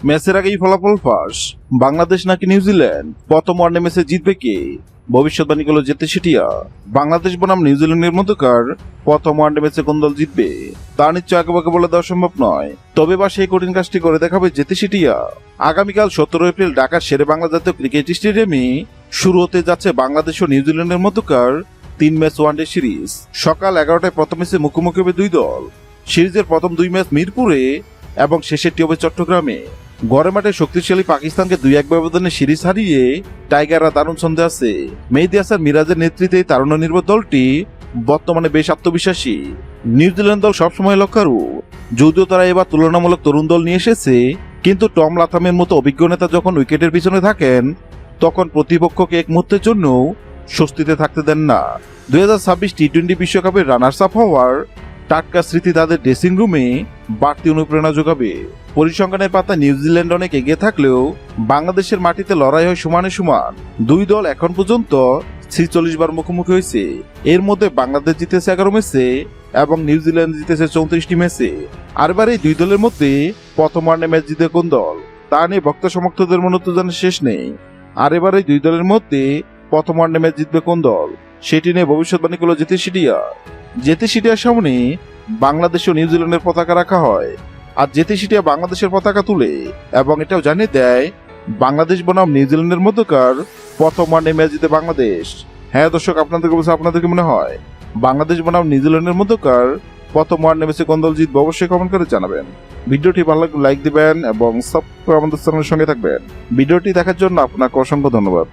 ম্যাচের আগেই ফলাফল ফাঁস, বাংলাদেশ নাকি নিউজিল্যান্ড, প্রথম ওয়ানডে ম্যাচে জিতবে কে? ভবিষ্যৎবাণী করল জেতে সিটিয়া। বাংলাদেশ বনাম নিউজিল্যান্ডের মধ্যকার প্রথম ওয়ানডে ম্যাচে কোন দল জিতবে তা নিশ্চয় আগে বলে দেওয়া সম্ভব নয়, তবে বা সেই কঠিন কাজটি করে দেখাবে জেতে সিটিয়া। আগামীকাল 17 এপ্রিল ঢাকার শেরে বাংলা জাতীয় ক্রিকেট স্টেডিয়ামে শুরু হতে যাচ্ছে বাংলাদেশ ও নিউজিল্যান্ডের মধ্যকার 3 ম্যাচ ওয়ানডে সিরিজ। সকাল 11টায় প্রথম ম্যাচে মুখোমুখি হবে দুই দল। সিরিজের প্রথম 2 ম্যাচ মিরপুরে এবং শেষেরটি হবে চট্টগ্রামে। ঘরে মাঠে শক্তিশালী পাকিস্তানকে 2-1 ব্যবধানে সিরিজ হারিয়ে টাইগাররা দারুণ ছন্দে আছে। মেহেদী হাসান মিরাজের নেতৃত্বে এই তারুণ্য নির্ভর দলটি বর্তমানে বেশ আত্মবিশ্বাসী। নিউজিল্যান্ড দল সবসময় লক্ষ্যারু, যদিও তারা এবার তুলনামূলক তরুণ দল নিয়ে এসেছে, কিন্তু টম লাথামের মতো অভিজ্ঞ নেতা যখন উইকেটের পিছনে থাকেন তখন প্রতিপক্ষকে এক মুহূর্তের জন্য স্বস্তিতে থাকতে দেন না। 2026 টি-20 বিশ্বকাপের রানার্স আপ হওয়ার টাটকা স্মৃতি তাদের ড্রেসিং রুমে বাড়তি অনুপ্রেরণা যোগাবে। পরিসংখ্যানের পাতা নিউজিল্যান্ড অনেক এগিয়ে থাকলেও বাংলাদেশের মাটিতে লড়াই হয় সমানে সমান। দুই দল এখন পর্যন্ত 46 বার মুখোমুখি হয়েছে। এর মধ্যে বাংলাদেশ জিতেছে 11 ম্যাচে এবং নিউজিল্যান্ড জিতেছে 34টি ম্যাচে। আর এবার এই দুই দলের মধ্যে প্রথম ওয়ানডে ম্যাচ জিতে কোন দল তা নিয়ে ভক্ত সমর্থকদের মনে তো জানার শেষ নেই। আর এবার এই দুই দলের মধ্যে প্রথম ওয়ানডে ম্যাচ জিতবে কোন দল সেটি নিয়ে ভবিষ্যৎবাণী করল জেতে সিটিয়া। জেতে সিটিয়ার সামনে বাংলাদেশ ও নিউজিল্যান্ডের পতাকা রাখা হয়, আর জেতে সিটিয়া বাংলাদেশের পতাকা তুলে এবং এটাও জানিয়ে দেয় বাংলাদেশ বনাম নিউজিল্যান্ডের মধ্যকার প্রথম ওয়ানডে ম্যাচ জিতে বাংলাদেশ। হ্যাঁ দর্শক, আপনাদের কি মনে হয় বাংলাদেশ বনাম নিউজিল্যান্ডের মধ্যকার প্রথম ওয়ানডে ম্যাচে কোন দল জিতবে? অবশ্যই কমেন্ট করে জানাবেন। ভিডিওটি ভালো লাগলে লাইক দিবেন এবং সাবস্ক্রাইব আমাদের চ্যানেলের সঙ্গে থাকবেন। ভিডিওটি দেখার জন্য আপনাকে অসংখ্য ধন্যবাদ।